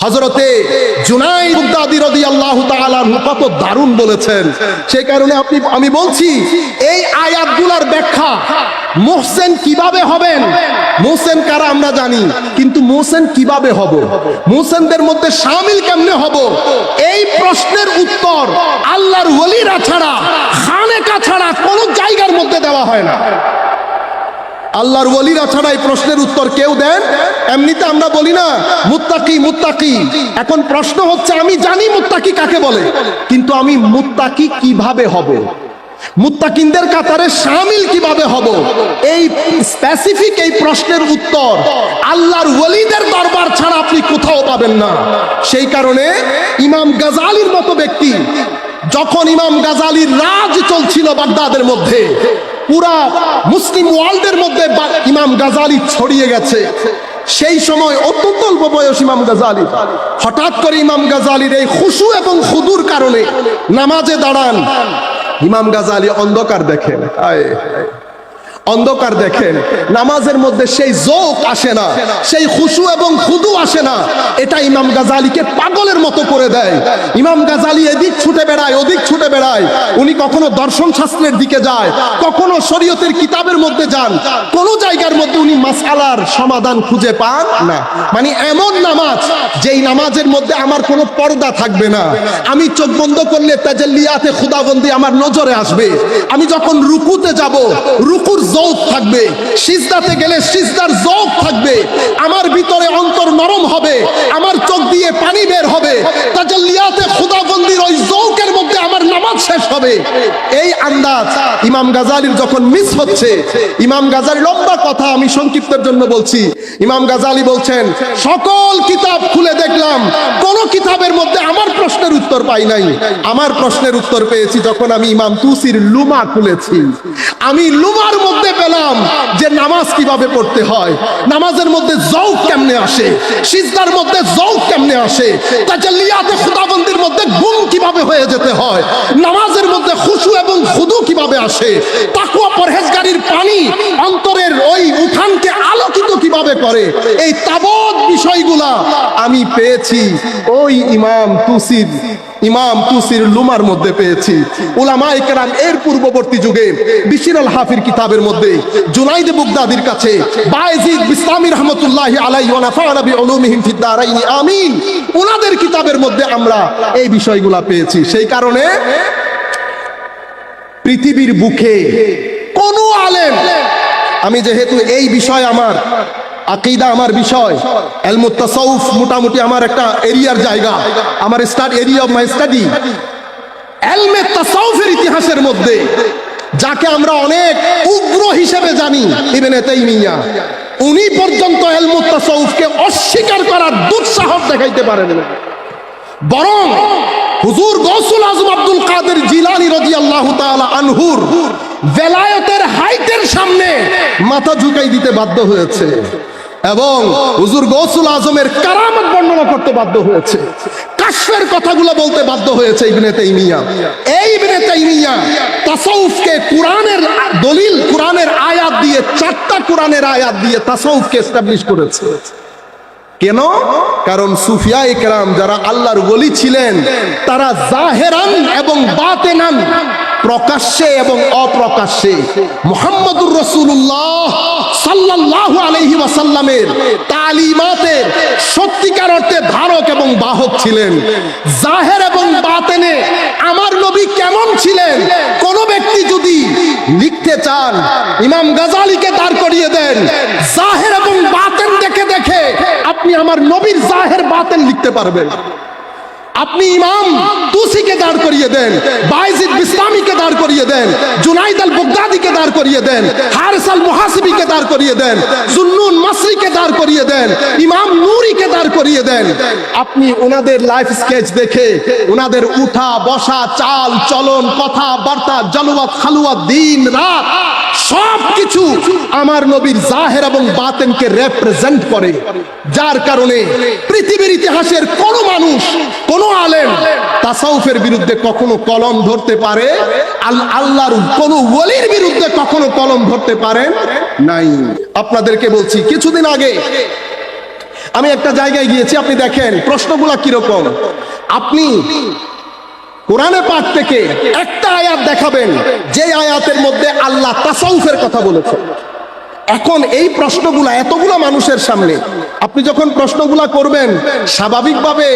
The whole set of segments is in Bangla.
হযরতে জুনাইদ বুগদাদি রাদিয়াল্লাহু তাআলা কত দারুণ বলেছেন। সেই কারণে আমি বলছি এই আয়াতগুলোর ব্যাখ্যা মুহসিন কিভাবে হবেন, মুহসিন কারা আমরা জানি, কিন্তু মুহসিন কিভাবে হব, মুহসিনদের মধ্যে শামিল কেমনে হব, এই প্রশ্নের উত্তর আল্লাহর ওলিরা ছাড়া, খানেকা ছাড়া কোন জায়গার মধ্যে দেওয়া হয় না। আল্লাহর ওলিরা ছাড়া এই প্রশ্নের উত্তর কেউ দেন? এমনিতে আমরা বলি না মুত্তাকি মুত্তাকি। এখন প্রশ্ন হচ্ছে আমি জানি মুত্তাকি কাকে বলে, কিন্তু আমি মুত্তাকি কিভাবে হব, মুত্তাকিনদের কাতারে শামিল কিভাবে হব, এই স্পেসিফিক এই প্রশ্নের উত্তর আল্লাহর ওলিদের দরবার ছাড়া আপনি কোথাও পাবেন না। সেই কারণে ইমাম গাজালির মতো ব্যক্তি, যখন ইমাম গাজালির রাজ চলছিল বাগদাদের মধ্যে, পুরা মুসলিম ওয়ার্ল্ডের মধ্যে ইমাম গাজালি ছড়িয়ে গেছে, সেই সময় অত্যন্ত অল্প বয়স ইমাম গাজালি, হঠাৎ করে ইমাম গাজালির এই খুশু এবং খুদুর কারণে নামাজে দাঁড়ান, ইমাম গাজালি অন্ধকার দেখেন, অন্ধকার দেখেন, নামাজের মধ্যে সেই যৌক আসে না, সেই খুশু এবং খুদু আসে না। এটা ইমাম গাজালিকে পাগলের মতো করে দেয়। ইমাম গাজালি এদিক ছুটে বেড়ায়, ওদিক ছুটে বেড়ায়। উনি কখনো দর্শন শাস্ত্রের দিকে যায়, কখনো শরীয়তের কিতাবের মধ্যে যান, কোন জায়গার মধ্যে উনি মাসআলার সমাধান খুঁজে পান না। মানে এমন নামাজ, যেই নামাজের মধ্যে আমার কোনো পর্দা থাকবে না, আমি চোখ বন্ধ করলে তাজাল্লিয়াতে খুদাবন্দি আমার নজরে আসবে, আমি যখন রুকুতে যাব রুকুর যৌক থাকবে, সিজদাতে গেলে সিজদার যৌক থাকবে, আমার ভিতরে অন্তর নরম হবে, আমার চোখ দিয়ে পানি বের হবে, তাজাল্লিয়াতে খুদাবন্দির ওই যৌকের মধ্যে আমার নামাজ শেষ হবে। এই আন্দাজ ইমাম গাজালির যখন মিস হচ্ছে, ইমাম গাজালি, লম্বা কথা আমি সংক্ষিপ্তের জন্য বলছি, ইমাম গাজালি বলছেন সকল কিতাব খুলে দেখলাম, কোন কিতাবের মধ্যে আমার প্রশ্নের উত্তর পাই নাই। আমার প্রশ্নের উত্তর পেয়েছি যখন আমি ইমাম তুসির লুমা খুলেছি। আমি লুমার মধ্যে পেলাম যে নামাজ কিভাবে পড়তে হয়, নামাজের মধ্যে যৌক কেমনে আসে, সিজদার মধ্যে যৌক কেমনে আসে, তাজাল্লিয়াতে খুদাবন্দির মধ্যে গুম কিভাবে হয়ে যেতে হয়, নামাজের মধ্যে খুশু এবং খুদু কিভাবে আসে, তাকওয়া পরহেজগারির পানি অন্তরের ওই উঠানকে আলোকিত কিভাবে করে, এই তাবৎ বিষয়গুলা আমি পেয়েছি ওই ইমাম তুসির লুমার মধ্যে পেয়েছি। উলামায়ে কেরাম এর পূর্ববর্তী যুগে বিশির আল হাফির কিতাবের মধ্যে, জুনাইদ বুগদাদির কাছে, বায়েজিদ বিস্তামি রাহমাতুল্লাহি আলাইহি ওয়া নাফা'না বিউলুমিহিম ফিদ দারাইন আমিন, ওনাদের কিতাবের মধ্যে আমরা এই বিষয়গুলা পেয়েছি। সেই কারণে পৃথিবীর বুকে কোন আলেম, আমি যেহেতু এই বিষয় আমার আকীদা, আমার বিষয় ইলমুত তাসাউফ, মোটামুটি আমার একটা এরিয়ার জায়গা, আমার এরিয়া অফ মাই স্টাডি, ইলমে তাসাউফের ইতিহাসের মধ্যে যাকে আমরা অনেক উগ্র হিসেবে জানি, ইবনে তাইমিয়া, উনি পর্যন্ত ইলমুত তাসাউফকে অস্বীকার করার দুঃসাহস দেখাইতে পারেন না। বরং হুজুর গৌসুল আজম আব্দুল কাদের জিলানী রাদিয়াল্লাহু তাআলা আনহুর ভেলায়েতের হাইটের সামনে মাথা ঝুঁকাই দিতে বাধ্য হয়েছে এবং হুজুর গৌসুল আজমের কারামত বর্ণনা করতে বাধ্য হয়েছে, কাশফের কথাগুলো বলতে বাধ্য হয়েছে ইবনে তাইমিয়া। এই ইবনে তাইমিয়া তাসাউফকে কোরআনের দলিল, কোরআনের আয়াত দিয়ে, 4টা কোরআনের আয়াত দিয়ে তাসাউফকে এস্টাবলিশ করেছে। কেন? কারণ সুফিয়ায়ে কেরাম যারা আল্লাহর ওলি ছিলেন, তারা জাহেরান এবং বাতেনান, প্রকাশ্যে এবং অপ্রকাশ্যে মুহাম্মদুর রাসূলুল্লাহ সাল্লাল্লাহু আলাইহি ওয়াসাল্লামের তালিমাতের সত্যিকার অর্থে ধারক এবং বাহক ছিলেন। জাহের এবং বাতেনে আমার নবী কেমন ছিলেন, কোন ব্যক্তি যদি লিখতে চান ইমাম গাজালিকে দাঁড় করিয়ে দেন, জাহের এবং বাতেন দেখে দেখে আপনি আমার নবীর জাহের বাতেন লিখতে পারবেন। আপনি ইমাম তুসিকে দাঁড় করিয়ে দেন, বায়েজিদ বিস্তামিকে দাঁড় করিয়ে দেন, জুনাইদ আল বুগদাদিকে দাঁড় করিয়ে দেন, হারিস আল মুহাসিবিকে দাঁড় করিয়ে দেন, জুন্নুন মাসরিকে দাঁড় করিয়ে দেন, ইমাম নূরিকে দাঁড় করিয়ে দেন, আপনি ওনাদের লাইফ স্কেচ দেখে ওনাদের উঠা বসা, চাল চলন, কথা বার্তা, জলওয়াত খালুয়াত, দিন রাত সবকিছু আমার নবীর জাহের এবং বাতেনকে রিপ্রেজেন্ট করে। যার কারণে পৃথিবীর ইতিহাসের কোন মানুষ, কোন আলেম তাসাউফের বিরুদ্ধে কখনো কলম ধরতে পারে, আল্লাহর কোন ওলির বিরুদ্ধে কখনো কলম ধরতে পারেন নাই। আপনাদেরকে বলছি, কিছুদিন আগে আমি একটা জায়গায় গিয়েছি, আপনি দেখেন প্রশ্নগুলা কিরকম। আপনি কোরআনে পাক থেকে একটা আয়াত দেখাবেন যে আয়াতের মধ্যে আল্লাহ তাসাউফের কথা বলেছেন। এখন এই প্রশ্নগুলা এতগুলা মানুষের সামনে আপনি যখন প্রশ্নগুলা করবেন, স্বাভাবিকভাবে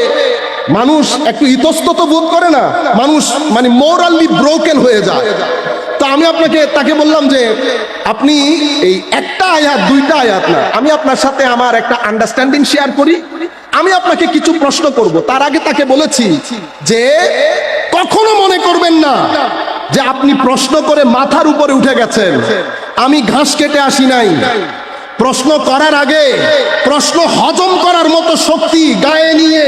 মানুষ একটু ইতস্তত বোধ করে না, মানুষ মানে মোরালি ব্রোকেন হয়ে যায়। তো আমি তাকে বললাম যে আপনি এই একটা আয়াত দুইটা আয়াত না, আমি আপনার সাথে আমার একটা আন্ডারস্ট্যান্ডিং শেয়ার করি, আমি আপনাকে কিছু প্রশ্ন করব। তার আগে তাকে বলেছি যে কখনো মনে করবেন না যে আপনি প্রশ্ন করে মাথার উপরে উঠে গেছেন। আমি ঘাস কেটে আসি নাই। প্রশ্ন করার আগে প্রশ্ন হজম করার মতো শক্তি গায়ে নিয়ে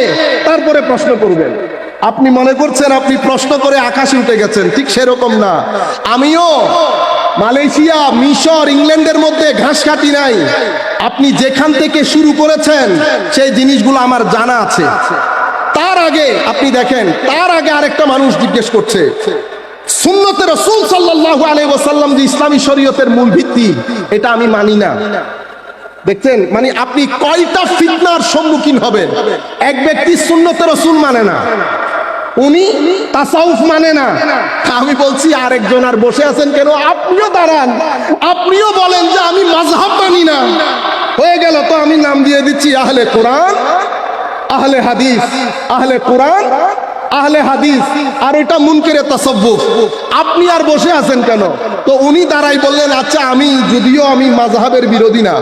তারপরে প্রশ্ন করবেন। আপনি মনে করছেন আপনি প্রশ্ন করে আকাশে উঠে গেছেন, ঠিক সেরকম না। আমিও মালয়েশিয়া, মিশর, ইংল্যান্ডের মধ্যে ঘাস কাটি নাই। আপনি যেখান থেকে শুরু করেছেন সেই জিনিসগুলো আমার জানা আছে। তার আগে আপনি দেখেন, তার আগে আরেকটা মানুষ জিজ্ঞেস করছে সুন্নতে রাসূল সাল্লাল্লাহু আলাইহি ওয়াসাল্লাম যে ইসলামী শরীয়তের মূল ভিত্তি, এটা আমি মানি না। দেখছেন, মানে আপনি কয়টা ফিতনার সম্মুখীন হবেন। এক ব্যক্তি সুন্নতে রাসূল মানে না, উনি তাসাউফ মানে না। আমি বলছি আরেকজন আর বসে আছেন কেন? আপনিও দাঁড়ান, আপনিও বলেন যে আমি মাযহাব মানি না। হয়ে গেল তো, আমি নাম দিয়ে দিচ্ছি আহলে কোরআন, আহলে হাদিস, আহলে কোরআন, আহলে হাদিস, আর ওইটা মুনকিরে তাসাব্বুফ। আপনি আর বসে আছেন কেন? তো উনি দাঁড়াই বললেন আচ্ছা, আমি যদিও আমি মাযহাবের বিরোধী না,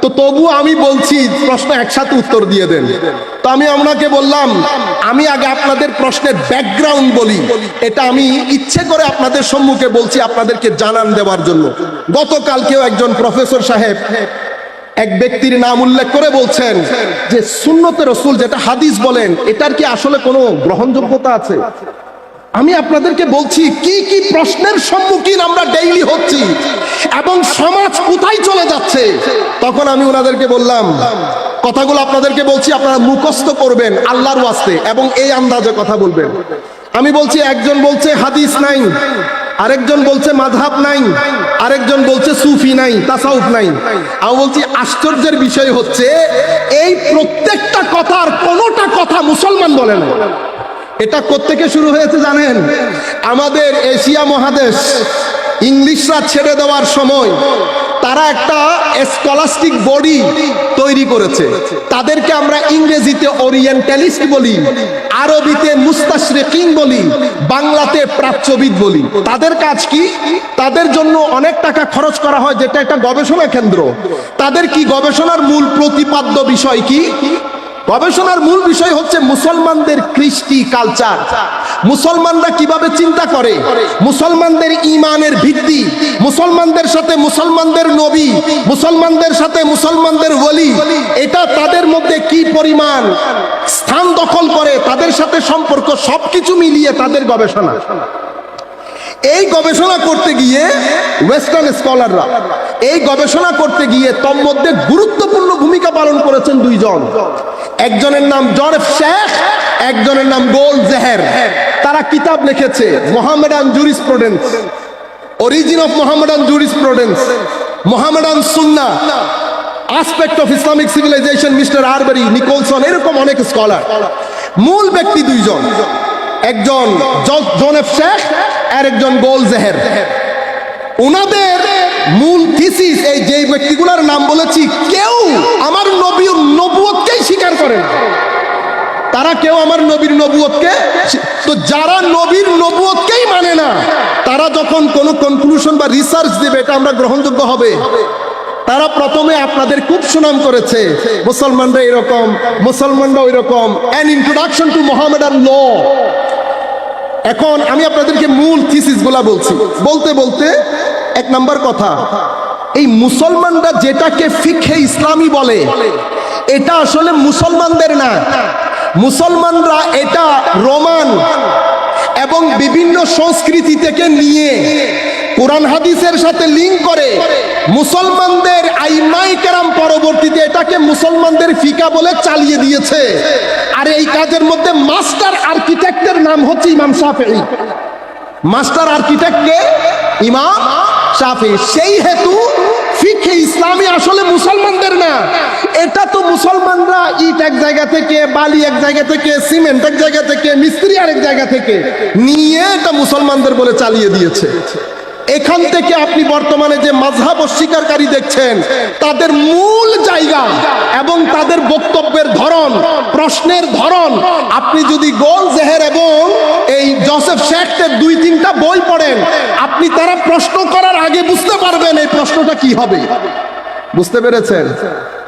তো তবু আমি বলছি প্রশ্ন একসাথে উত্তর দিয়ে দেন। তো আমি আপনাকে বললাম আমি আগে আপনাদের প্রশ্নের ব্যাকগ্রাউন্ড বলি, এটা আমি ইচ্ছে করে আপনাদের সম্মুখে বলছি আপনাদেরকে জানান দেওয়ার জন্য। গতকালকেও একজন প্রফেসর সাহেব এক ব্যক্তির নাম উল্লেখ করে বলছেন যে সুন্নতে রাসূল যেটা হাদিস বলেন, এটার কি আসলে কোনো গ্রহণযোগ্যতা আছে? আমি আপনাদেরকে বলছি কি কি প্রশ্নের সম্মুখীন আমরা ডেইলি হচ্ছি এবং সমাজ কোথায় চলে যাচ্ছে। তখন আমি ওনাদেরকে বললাম, কথাগুলো আপনাদেরকে বলছি, আপনারা মুখস্থ করবেন আল্লাহর ওয়াস্তে এবং এই আন্দাজে কথা বলবেন। আমি বলছি একজন বলছে হাদিস নাই, আরেকজন বলছে মাযহাব নাই, আরেকজন বলছে সুফি নাই, তাসাউফ নাই। আমি বলছি আশ্চর্যের বিষয় হচ্ছে এই প্রত্যেকটা কথার কোনোটা কথা মুসলমান বলে না। এটা কোত্থেকে শুরু হয়েছে জানেন? আমাদের এশিয়া মহাদেশ ইংলিশরা ছেড়ে দেওয়ার সময় তারা একটা স্কলাস্টিক বডি তৈরি করেছে। তাদেরকে আমরা ইংরেজিতে ওরিয়েন্টালিস্ট বলি, আরবিতে মুস্তাশরিকিন বলি, বাংলাতে প্রাচ্যবিদ বলি। তাদের কাজ কি? তাদের জন্য অনেক টাকা খরচ করা হয়, যেটা একটা গবেষণা কেন্দ্র। তাদের কি গবেষণার মূল প্রতিপাদ্য বিষয় কি? গবেষণার মূল বিষয় হচ্ছে মুসলমানদের কৃষ্টি কালচার, মুসলমানরা কিভাবে চিন্তা করে, মুসলমানদের ঈমানের ভিত্তি, মুসলমানদের সাথে মুসলমানদের নবী, মুসলমানদের সাথে মুসলমানদের ওলি, এটা তাদের মধ্যে কি পরিমাণ স্থান দখল করে, তাদের সাথে সম্পর্ক, সবকিছু মিলিয়ে তাদের গবেষণা। এই গবেষণা করতে গিয়ে ওয়েস্টার্ন স্কলাররা এই গবেষণা করতে গিয়ে তন্মধ্যে গুরুত্বপূর্ণ ভূমিকা পালন করেছেন দুইজন। একজনের নাম জন এফ শেখ, একজনের নাম গোল্ডজেহের। তারা কিতাব লিখেছে Mohammedan jurisprudence, origin of Mohammedan jurisprudence, Mohammedan সুন্নাহ, aspect of Islamic civilization, mister Arberry, Nicholson, এরকম অনেক স্কলার। মূল ব্যক্তি দুইজন, একজন জন এফ শেখ আর একজন গোল্ডজেহের। ওনাদের মূল থিসিস, এই যে ব্যক্তিগুলোর নাম বলেছি, কেউ আমার নবীর নবুয়তকেই স্বীকার করে না। তারা কেউ আমার নবীর নবুয়তকে, তো যারা নবীর নবুয়তকেই মানে না, তারা যখন কোনো কনক্লুশন বা রিসার্চ দেবে, এটা আমরা গ্রহণযোগ্য হবে? তারা প্রথমে আপনাদের খুব সুনাম করেছে, মুসলমানরা এরকম, মুসলমানরা ওই রকম, অ্যান ইন্ট্রোডাকশন টু মোহামেডান ল। এখন আমি আপনাদেরকে মূল থিসিস গুলা বলছি। বলতে বলতে এক নাম্বার কথা, এই মুসলমানরা যেটাকে ফিকহে ইসলামী বলে, এটা আসলে মুসলমানদের না। মুসলমানরা এটা রোমান এবং বিভিন্ন সংস্কৃতি থেকে নিয়ে কোরআন হাদিসের সাথে লিঙ্ক করে মুসলমানদের আইমাই কেরাম পরবর্তীতে এটাকে মুসলমানদের ফিকা বলে চালিয়ে দিয়েছে। আর এই কাজের মধ্যে মাস্টার আর্কিটেক্টের নাম হচ্ছে ইমাম শাফিঈ। মাস্টার আর্কিটেক্ট কে? ইমাম শাফিঈ। সেই হেতু ফিকহে ইসলামী আসলে মুসলমানদের না, এটা তো মুসলমানরা ইট এক জায়গা থেকে, বালি এক জায়গা থেকে, সিমেন্ট এক জায়গা থেকে, মিস্ত্রি আরেক জায়গা থেকে নিয়ে এটা মুসলমানদের বলে চালিয়ে দিয়েছে। এখান থেকে আপনি বর্তমানে যে মাযহাব অস্বীকারী দেখছেন, তাদের মূল জায়গা এবং তাদের বক্তব্যের ধরন, প্রশ্নের ধরন, আপনি যদি গোল জেহের এবং এই জোসেফ শেখের 2-3টা বই পড়েন, আপনি তারা প্রশ্ন করার আগে বুঝতে পারবেন এই প্রশ্নটা কি হবে। বুঝতে পেরেছেন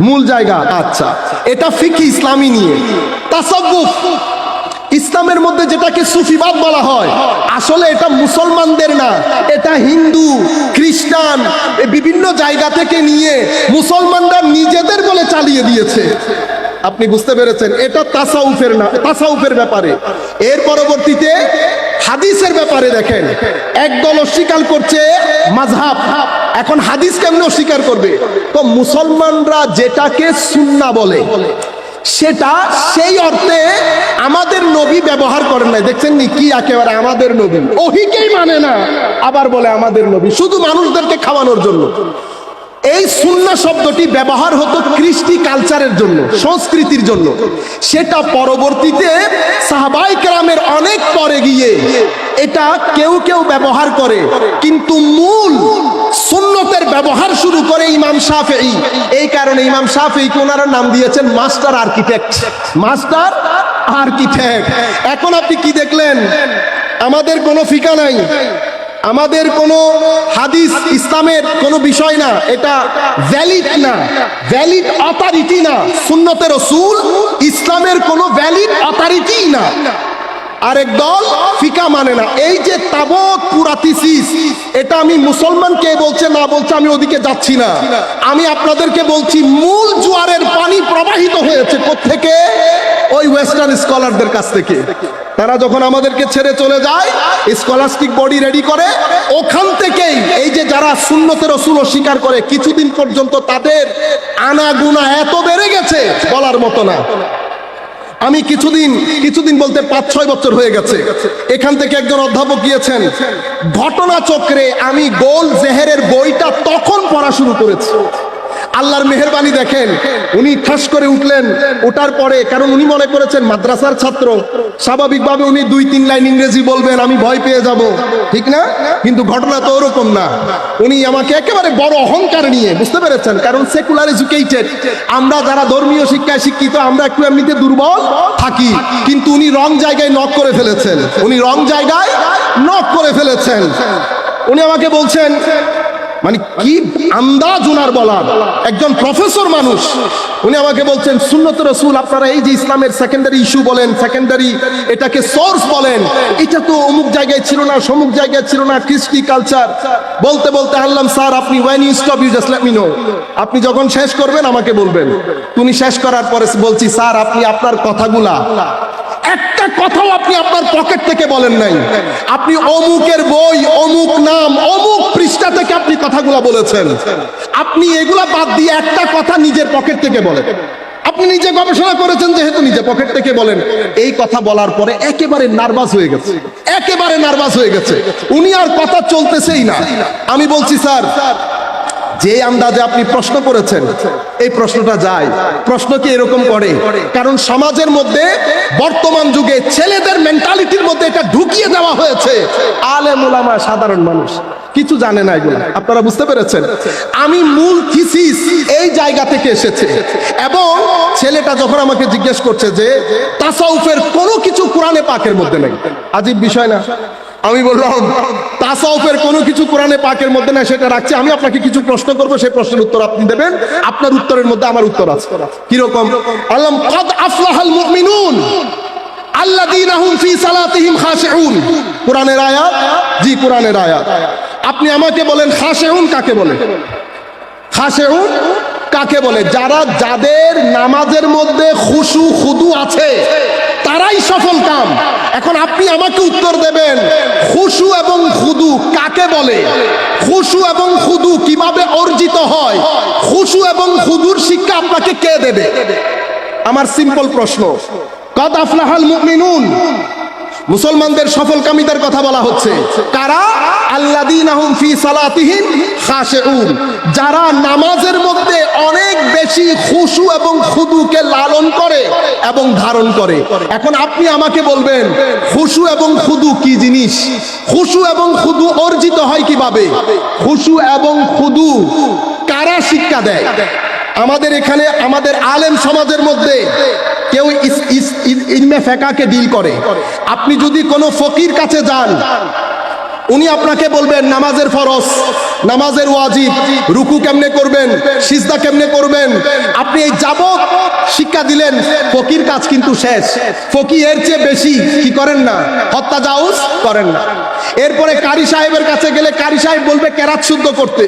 মূল জায়গা? আচ্ছা, এটা ফিকহ ইসলামী নিয়ে। তাসাউফ ইসলামের মধ্যে যেটাকে সুফিবাদ বলা হয়, আসলে এটা মুসলমানদের না, এটা হিন্দু, খ্রিস্টান, বিভিন্ন জায়গা থেকে নিয়ে মুসলমানরা নিজেদের বলে চালিয়ে দিয়েছে। আপনি বুঝতে পেরেছেন? এটা তাসাউফের না, তাসাউফের ব্যাপারে। এর পরবর্তীতে হাদিসের ব্যাপারে দেখেন, একদল অস্বীকার করছে মাযহাব, এখন হাদিস কেমনে অস্বীকার করবে? তো মুসলমানরা যেটাকে সুন্নাহ বলে সেটা সেই অর্থে আমাদের নবী ব্যবহার করেন নাই। দেখছেন নি কি একেবারে আমাদের নবী, ওহিকেই মানে না, আবার বলে আমাদের নবী, শুধু মানুষদেরকে খাওয়ানোর জন্য। এই সুন্নাহ শব্দটি ব্যবহার হতো কৃষ্টি কালচারের জন্য, সংস্কৃতির জন্য। সেটা পরবর্তীতে সাহাবায়ে কেরামের অনেক পরে গিয়ে এটা কেউ কেউ ব্যবহার করে, কিন্তু মূল সুন্নতের ব্যবহার শুরু করে ইমাম শাফিঈ। এই কারণে ইমাম শাফিঈকে ওনারা নাম দিয়েছেন মাস্টার আর্কিটেক্ট। Master architect. এখন আপনি কি দেখলেন? আমাদের কোনো ফিকা নাই, আমাদের কোনো হাদিস ইসলামের কোনো বিষয় না, এটা ভ্যালিড না, ভ্যালিড অথরিটি না। সুন্নতে রাসূল ইসলামের কোনো ভ্যালিড অথরিটি না। আরেক দল ফিকা মানে না। এই যে তাবত পুরাতিসিস, এটা আমি মুসলমান কে বলছে না বলছে আমি ওদিকে যাচ্ছি না, আমি আপনাদেরকে বলছি মূল জোয়ারের পানি প্রবাহিত হয়েছে কোত্থেকে? ওই ওয়েস্টার্ন স্কলারদের কাছ থেকে। তারা যখন আমাদেরকে ছেড়ে চলে যায়, স্কলাস্টিক বডি রেডি করে, ওখান থেকেই এই যে যারা সুন্নতে রাসূল অস্বীকার করে, কিছুদিন পর্যন্ত তাদের আনাগুনা এত বেড়ে গেছে বলার মতো না। আমি কিছুদিন বলতে 5-6 বছর হয়ে গেছে, এখান থেকে একজন অধ্যাপক গিয়েছেন, ঘটনাচক্রে আমি গোল জেহেরের বইটা তখন পড়া শুরু করেছি। আল্লাহর মেহেরবানি দেখেন, উনি ঠাস করে উঠলেন। ওঠার পরে, কারণ উনি মনে করেছেন মাদ্রাসার ছাত্র, স্বাভাবিকভাবে উনি 2-3 লাইন ইংরেজি বলবেন, আমি ভয় পেয়ে যাব, ঠিক না? কিন্তু ঘটনা তো ওরকম না। উনি আমাকে একেবারে বড় অহংকার নিয়ে, বুঝতে পেরেছেন, কারণ সেকুলার এডুকেটেড, আমরা যারা ধর্মীয় শিক্ষায় শিক্ষিত, আমরা একটু এমনিতে দুর্বল থাকি, কিন্তু উনি রং জায়গায় নক করে ফেলেছেন। উনি রং জায়গায় নক করে ফেলেছেন। উনি আমাকে বলছেন, মানে কি আন্দাজ উনার বলার, একজন প্রফেসর মানুষ। উনি আমাকে বলছেন, সুন্নত রাসূল আপনারা এই যে ইসলামের সেকেন্ডারি ইস্যু বলেন, সেকেন্ডারি এটাকে সোর্স বলেন, এটা তো অমুক জায়গায় ছিল না, সমুক জায়গায় ছিল না, কৃষ্টি কালচার বলতে বলতে আনলাম, স্যার আপনি when you stop you just let me know, আপনি যখন শেষ করবেন আমাকে বলবেন। উনি শেষ করার পরে বলছি, স্যার আপনি আপনার কথাগুলা একটা কথাও আপনি আপনার পকেট থেকে বলেন নাই, আপনি অমুকের বই, অমুক নাম, অমুক পৃষ্ঠা থেকে আপনি কথাগুলা বলেছেন, আপনি এগুলা বাদ দিয়ে একটা কথা নিজের পকেট থেকে বলেন। আপনি নিজে গবেষণা করেছেন যেহেতু নিজে পকেট থেকে বলেন। এই কথা বলার পরে একেবারে নার্ভাস হয়ে গেছে, একেবারে নার্ভাস হয়ে গেছে, উনি আর কথা চলতেছেই না। আমি বলছি, স্যার যে আন্দাজে আপনি প্রশ্ন করেছেন, এই প্রশ্নটা যায়, প্রশ্ন কি এরকম করে? কারণ সমাজের মধ্যে বর্তমান যুগে ছেলেদের মেন্টালিটির মধ্যে এটা ঢুকিয়ে দেওয়া হয়েছে। আলেম ওলামা সাধারণ মানুষ কিছু জানে না এগুলো, আপনারা বুঝতে পেরেছেন? আমি মূল থিসিস এই জায়গা থেকে এসেছে। এবং ছেলেটা যখন আমাকে জিজ্ঞেস করছে যে তাসাউফের কোনো কিছু কোরআনে পাকের মধ্যে নেই, আজীব বিষয় না? আমি বললাম, তাসাউফের কোনো কিছু কোরআনে পাকের মধ্যে না, সেটা রাখছি, আমি আপনাকে কিছু প্রশ্ন করবো, সেই প্রশ্নের উত্তর আপনি দেবেন, আপনার উত্তরের মধ্যে আমার উত্তর আছে। কিরকম? আল্লাহ কাদ আফলাহাল মুমিনুন আল্লাযীনা হুম ফি সালাতিহিম খাশিউন, কোরআনের আয়াত। জি, কোরআনের আয়াত। আপনি আমাকে বলেন খাশিউন কাকে বলে? খাশিউন কাকে বলে? যাদের নামাজের মধ্যে খুশু খুদু আছে, তারাই সফল কাম। এখন আপনি আমাকে উত্তর দেবেন, খুশু এবং খুদু কাকে বলে? খুশু এবং খুদু কিভাবে অর্জিত হয়? খুশু এবং খুদুর শিক্ষা আপনাকে কে দেবে? আমার সিম্পল প্রশ্ন। কাদ আফলাহাল মুমিনুন, মুসলমানদের সফলকামীদের কথা বলা হচ্ছে। কারা? আল্লাযীনা হুম ফি সালাতিহিম খাশিউন, যারা নামাজের মধ্যে অনেক বেশি খুশু এবং খুদুকে লালন করে এবং ধারণ করে। এখন আপনি আমাকে বলবেন খুশু এবং খুদু কি জিনিস? খুশু এবং খুদু অর্জিত হয় কিভাবে? খুশু এবং খুদু কারা শিক্ষা দেয়? আমাদের এখানে আমাদের আলেম সমাজের মধ্যে কেউ ইলমে ফিকহকে ডিল করে। আপনি যদি কোনো ফকির কাছে যান, উনি আপনাকে বলবেন নামাজের ফরজ, নামাজের ওয়াজিব, রুকু কেমনে করবেন, সিজদা কেমনে করবেন। আপনি এই যাবত শিক্ষা দিলেন, ফকির কাজ কিন্তু শেষ। ফকির এর চেয়ে বেশি কি করেন না, হত্যাজাউজ করেন না। এরপরে কারি সাহেবের কাছে গেলে কারি সাহেব বলবে কেরাত শুদ্ধ করতে।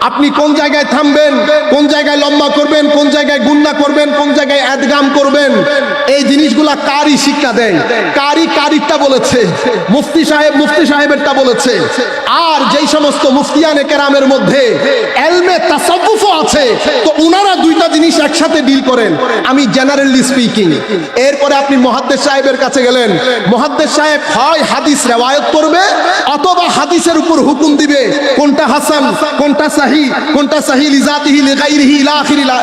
আপনি কোন জায়গায় থামবেন, কোন জায়গায় লম্বা করবেন, কোন জায়গায় গুন্না করবেন, কোন জায়গায় এদগাম করবেন, এই জিনিসগুলা কারি শিক্ষা দেন। কারি কারিরটা বলেছে, মুফতি সাহেবেরটা বলেছে। আর যেই সমস্ত মুফতিয়ানে কেরামের মধ্যে ইলমে তাসাউফও আছে, তো উনারা দুইটা জিনিস একসাথে ডিল করেন। আমি জেনারেলি স্পিকিং। এরপরে আপনি মুহাদ্দিস সাহেবের কাছে গেলেন, মুহাদ্দিস সাহেব হয় হাদিস রিওয়ায়াত করবে অথবা হাদিসের উপর হুকুম দিবে কোনটা হাসান, কোনটা সহিহ, কোনটা সহিহ লিজাতিহি লিগাইরিহি ইলা আখিরিলা।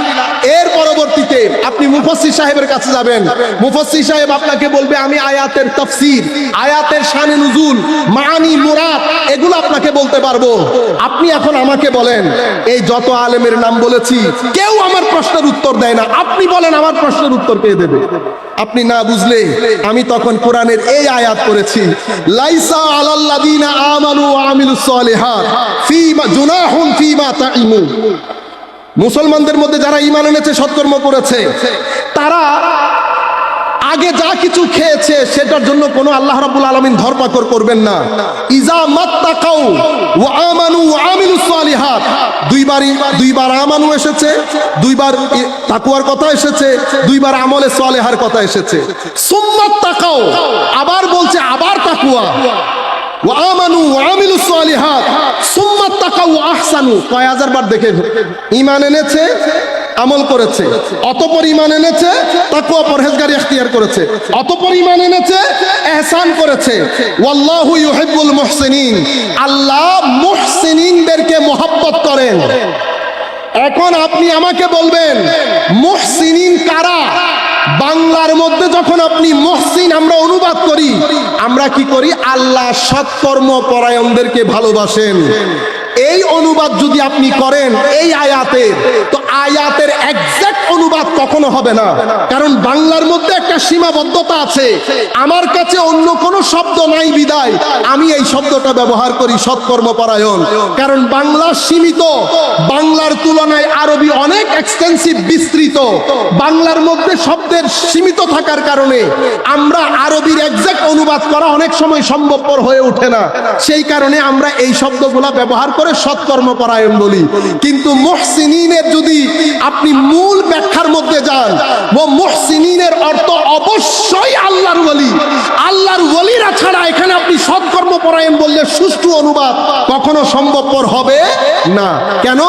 এর পরবর্তীতে আপনি মুফাসসির সাহেবের কাছে যাবেন, মুফাসসির সাহেব আপনাকে বলবে আমি আয়াতের তাফসীর, আয়াতের শানে নুজুল, মানি মুরাদ, এগুলো আপনাকে বলতে পারবো। আপনি এখন আমাকে বলেন, এই যত আলেমের নাম বলেছি কেউ আমার প্রশ্নের উত্তর দেয় না, আপনি বলেন আমার প্রশ্নের উত্তর কে দেবে? আপনি না বুঝলে আমি তখন কোরআনের এই আয়াত করেছি, লাইসা আলাল্লাযীনা আমানু ওয়া আমিলুস সালিহাত ফীমা জুনাহুন ফীমা তাইমু। মুসলমানদের মধ্যে যারা ঈমান এনেছে, সৎকর্ম করেছে, তারা আগে যা কিছু খেয়েছে সেটার জন্য কোনো আল্লাহ রাব্বুল আলামিন ধরপাকড় করবেন না। ইজা মাত্তাকাউ ওয়া আমানু ওয়া আমিলুস সালিহাত, দুইবার আমানু এসেছে, দুইবার তাকওয়ার কথা এসেছে, দুইবার আমলে সালেহার কথা এসেছে। সুম্মাত তাকাও, আবার বলছে আবার তাকওয়া, ওয়া আমানু ওয়া আমিলুস সালিহাত সুম্মাত তাকাউ ওয়া আহসানু। কয় হাজার বার দেখে ঈমান এনেছে, আমল করেছে, অতঃপর ঈমান এনেছে, তাকওয়া পরহেজগারি ইখতিয়ার করেছে, অতঃপর ঈমান এনেছে, ইহসান করেছে। ওয়াল্লাহু ইউহিব্বুল মুহসিনিন, আল্লাহ মুহসিনিনদেরকে মহব্বত করেন। এখন আপনি আমাকে বলবেন মুহসিনিন কারা? বাংলার মধ্যে যখন আপনি মুহসিন আমরা অনুবাদ করি, আমরা কি করি? আল্লাহ সৎকর্ম পরায়ণদেরকে ভালোবাসেন। এই অনুবাদ যদি আপনি করেন এই আয়াতের, তো আয়াতের এক্সাক্ট অনুবাদ কখনো হবে না, কারণ বাংলার মধ্যে একটা সীমাবদ্ধতা আছে। আমার কাছে অন্য কোনো শব্দ নাই বিদায় আমি এই শব্দটা ব্যবহার করি, সৎকর্মপরায়ণ। কারণ বাংলা সীমিত, বাংলার তুলনায় আরবি অনেক এক্সটেন্সিভ, বিস্তৃত। বাংলার মধ্যে শব্দের সীমিত থাকার কারণে আমরা আরবির এক্সাক্ট অনুবাদ করা অনেক সময় সম্ভবপর হয়ে ওঠে না। সেই কারণে আমরা এই শব্দগুলা ব্যবহার করে সৎকর্মপরায়ণ বলি। কিন্তু মুহসিনিনের যদি আপনি মূল ব্যাখ্যার মধ্যে যান, ও মুহসিনিনের অর্থ অবশ্যই আল্লাহর ওলি। আল্লাহর ওলিরা ছাড়া এখানে আপনি সৎকর্মপরায়ণ বললে সুষ্ঠু অনুবাদ কখনো সম্ভবপর হবে না। কেন?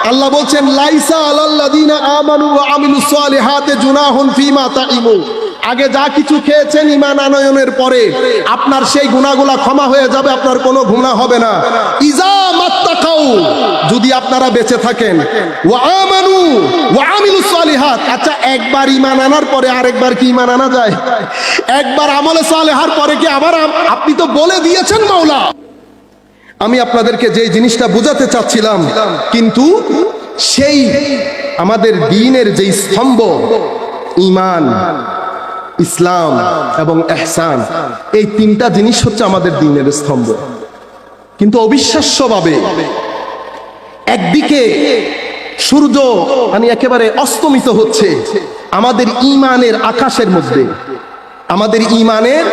আল্লাহ বলছেন লাইসা আলাল্লাযীনা আমানু ওয়া আমিলুস সালিহাতি জুনাহুন ফীমা তাইমু। আগে যা কিছু খেয়েছেন ঈমান আনয়নের পরে আপনার সেই গুনাহগুলা ক্ষমা হয়ে যাবে, আপনার কোনো গুনাহ হবে না। ইজা মাত্তাকাউ, যদি আপনারা বেঁচে থাকেন, ওয়া আমানু ওয়া আমিলুস সালিহাত। আচ্ছা, একবার ঈমান আনার পরে আরেকবার কি ঈমান আনা যায়? একবার আমলে সালেহার পরে কি আবার? আপনি তো বলে দিয়েছেন মাওলা। আমি আপনাদেরকে যে জিনিসটা বোঝাতে চাচ্ছিলাম, কিন্তু সেই আমাদের দ্বীনের যে স্তম্ভ ঈমান, ইসলাম এবং ইহসান, এই তিনটা জিনিস হচ্ছে আমাদের দ্বীনের স্তম্ভ। কিন্তু অবিশ্বাস্যভাবে একদিকে সূর্য একেবারে অস্তমিত হচ্ছে আমাদের ঈমানের আকাশের মধ্যে, আমাদের ঈমানের